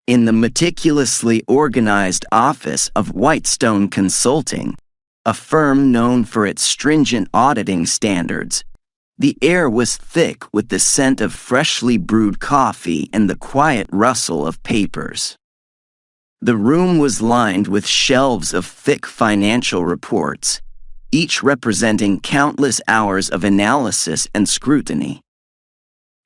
In the meticulously organized office of Whitestone Consulting, a firm known for its stringent auditing standards, the air was thick with the scent of freshly brewed coffee and the quiet rustle of papers. The room was lined with shelves of thick financial reports, each representing countless hours of analysis and scrutiny.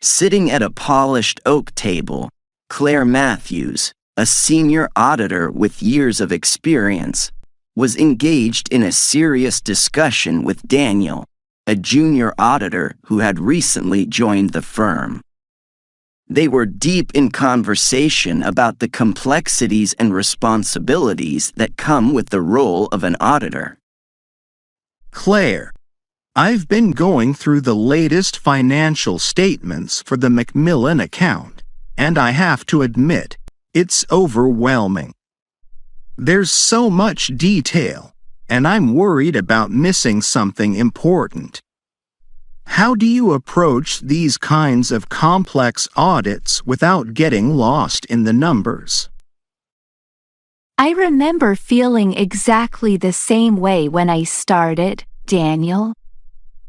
Sitting at a polished oak table, Claire Matthews, a senior auditor with years of experience, was engaged in a serious discussion with Daniel, a junior auditor who had recently joined the firm. They were deep in conversation about the complexities and responsibilities that come with the role of an auditor. Claire, I've been going through the latest financial statements for the Macmillan account, and I have to admit, it's overwhelming. There's so much detail, and I'm worried about missing something important. How do you approach these kinds of complex audits without getting lost in the numbers? I remember feeling exactly the same way when I started, Daniel.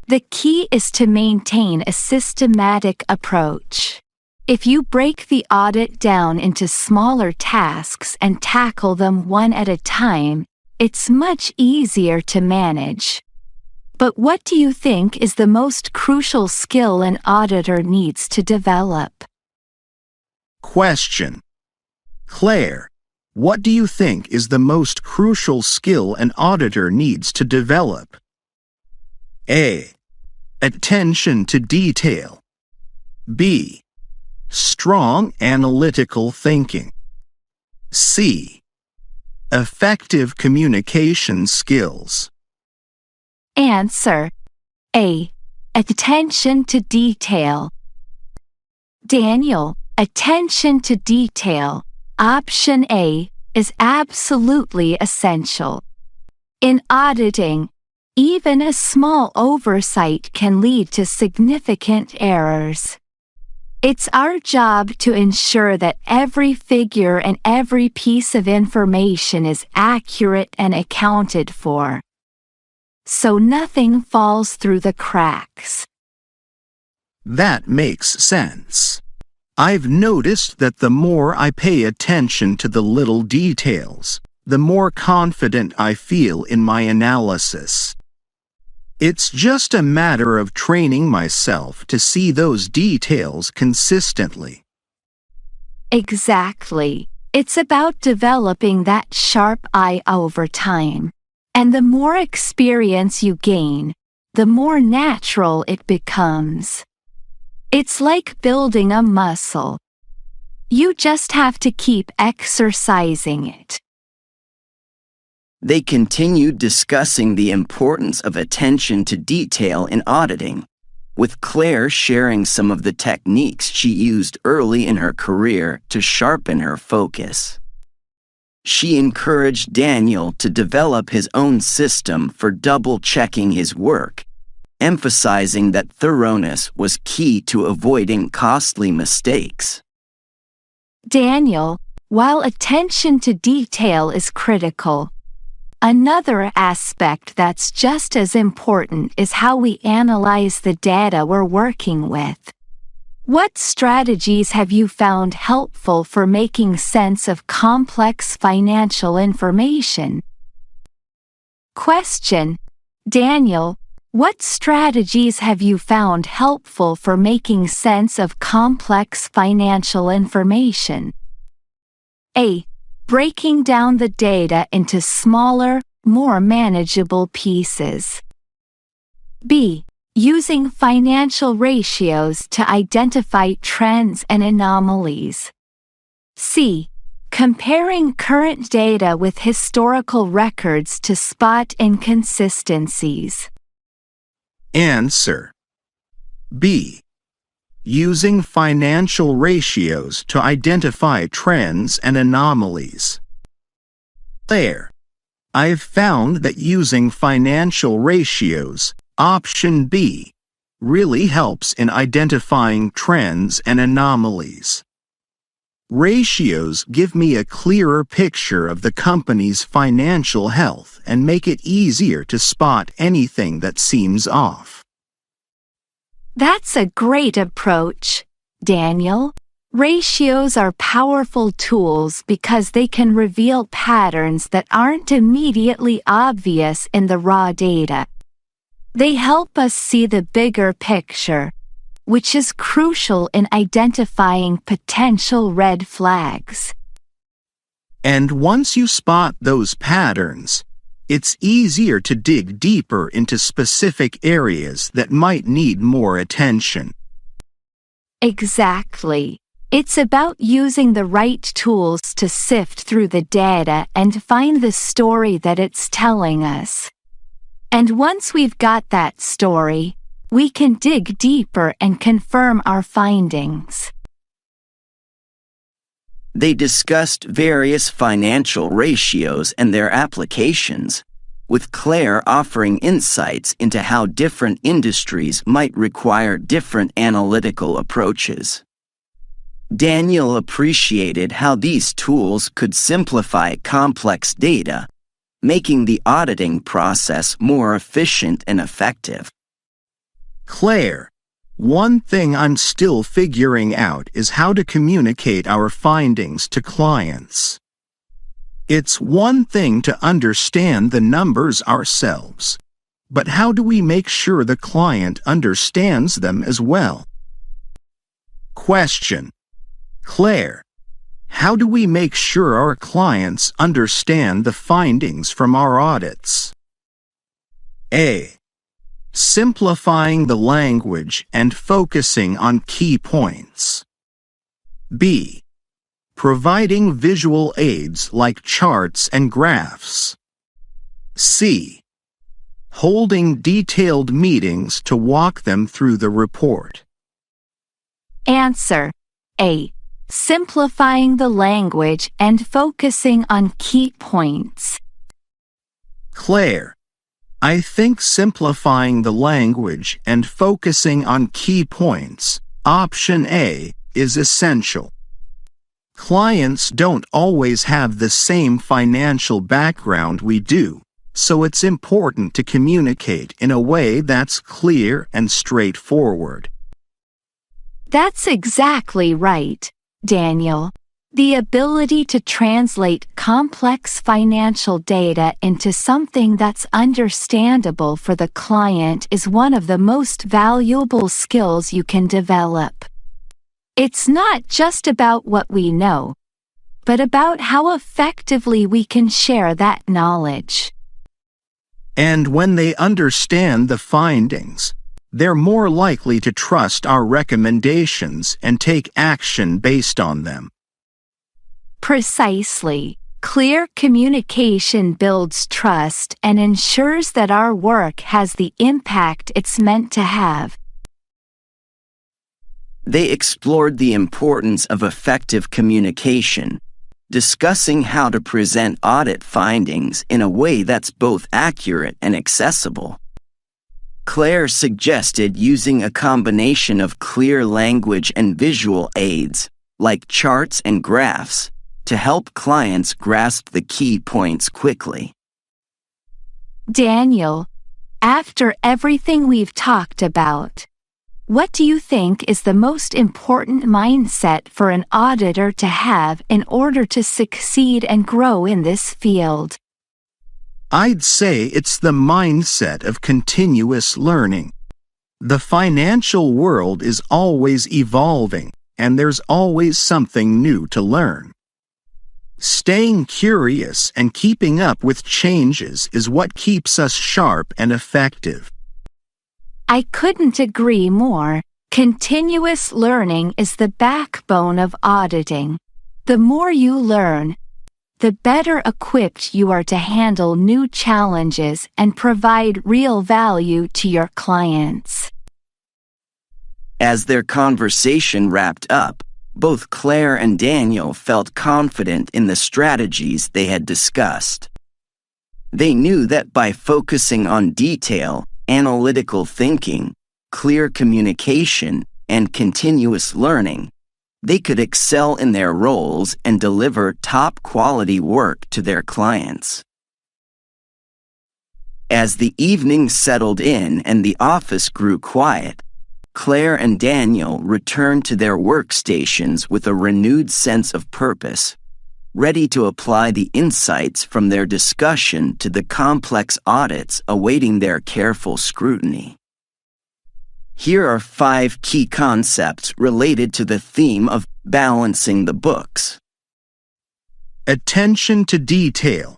The key is to maintain a systematic approach. If you break the audit down into smaller tasks and tackle them one at a time, it's much easier to manage. But what do you think is the most crucial skill an auditor needs to develop? Question. Claire, what do you think is the most crucial skill an auditor needs to develop? A. Attention to detail. B. Strong analytical thinking. C. Effective communication skills. Answer: A. Attention to detail. Daniel, attention to detail, option A, is absolutely essential. In auditing, even a small oversight can lead to significant errors. It's our job to ensure that every figure and every piece of information is accurate and accounted for, so nothing falls through the cracks. That makes sense. I've noticed that the more I pay attention to the little details, the more confident I feel in my analysis. It's just a matter of training myself to see those details consistently. Exactly. It's about developing that sharp eye over time. And the more experience you gain, the more natural it becomes. It's like building a muscle. You just have to keep exercising it. They continued discussing the importance of attention to detail in auditing, with Claire sharing some of the techniques she used early in her career to sharpen her focus. She encouraged Daniel to develop his own system for double-checking his work, emphasizing that thoroughness was key to avoiding costly mistakes. Daniel, while attention to detail is critical, another aspect that's just as important is how we analyze the data we're working with. What strategies have you found helpful for making sense of complex financial information? Question. Daniel, what strategies have you found helpful for making sense of complex financial information? A. Breaking down the data into smaller, more manageable pieces. B. Using financial ratios to identify trends and anomalies. C. Comparing current data with historical records to spot inconsistencies. Answer. B. Using financial ratios to identify trends and anomalies. Claire, I've found that using financial ratios, option B, really helps in identifying trends and anomalies. Ratios give me a clearer picture of the company's financial health and make it easier to spot anything that seems off. That's a great approach, Daniel. Ratios are powerful tools because they can reveal patterns that aren't immediately obvious in the raw data. They help us see the bigger picture, which is crucial in identifying potential red flags. And once you spot those patterns, it's easier to dig deeper into specific areas that might need more attention. Exactly. It's about using the right tools to sift through the data and find the story that it's telling us. And once we've got that story, we can dig deeper and confirm our findings. They discussed various financial ratios and their applications, with Claire offering insights into how different industries might require different analytical approaches. Daniel appreciated how these tools could simplify complex data, making the auditing process more efficient and effective. Claire, one thing I'm still figuring out is how to communicate our findings to clients. It's one thing to understand the numbers ourselves, but how do we make sure the client understands them as well? Question: Claire, how do we make sure our clients understand the findings from our audits? A. Simplifying the language and focusing on key points. B. Providing visual aids like charts and graphs. C. Holding detailed meetings to walk them through the report. Answer: A. Simplifying the language and focusing on key points. Claire, I think simplifying the language and focusing on key points, option A, is essential. Clients don't always have the same financial background we do, so it's important to communicate in a way that's clear and straightforward. That's exactly right, Daniel. The ability to translate complex financial data into something that's understandable for the client is one of the most valuable skills you can develop. It's not just about what we know, but about how effectively we can share that knowledge. And when they understand the findings, they're more likely to trust our recommendations and take action based on them. Precisely. Clear communication builds trust and ensures that our work has the impact it's meant to have. They explored the importance of effective communication, discussing how to present audit findings in a way that's both accurate and accessible. Claire suggested using a combination of clear language and visual aids, like charts and graphs, to help clients grasp the key points quickly. Daniel, after everything we've talked about, what do you think is the most important mindset for an auditor to have in order to succeed and grow in this field? I'd say it's the mindset of continuous learning. The financial world is always evolving, and there's always something new to learn. Staying curious and keeping up with changes is what keeps us sharp and effective. I couldn't agree more. Continuous learning is the backbone of auditing. The more you learn, the better equipped you are to handle new challenges and provide real value to your clients. As their conversation wrapped up, both Claire and Daniel felt confident in the strategies they had discussed. They knew that by focusing on detail, analytical thinking, clear communication, and continuous learning, they could excel in their roles and deliver top-quality work to their clients. As the evening settled in and the office grew quiet, Claire and Daniel returned to their workstations with a renewed sense of purpose, ready to apply the insights from their discussion to the complex audits awaiting their careful scrutiny. Here are 5 key concepts related to the theme of balancing the books. Attention to detail.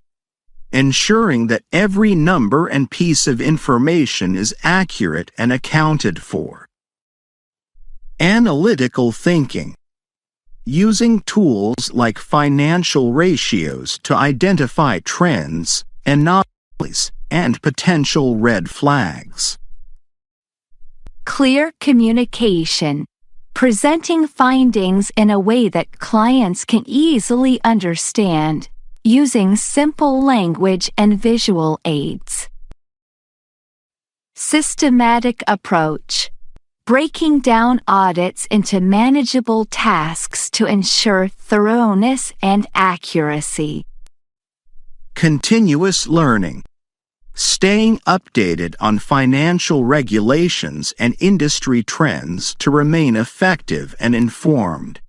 Ensuring that every number and piece of information is accurate and accounted for. Analytical thinking. Using tools like financial ratios to identify trends, anomalies, and potential red flags. Clear communication. Presenting findings in a way that clients can easily understand, using simple language and visual aids. Systematic approach. Breaking down audits into manageable tasks to ensure thoroughness and accuracy. Continuous learning. Staying updated on financial regulations and industry trends to remain effective and informed.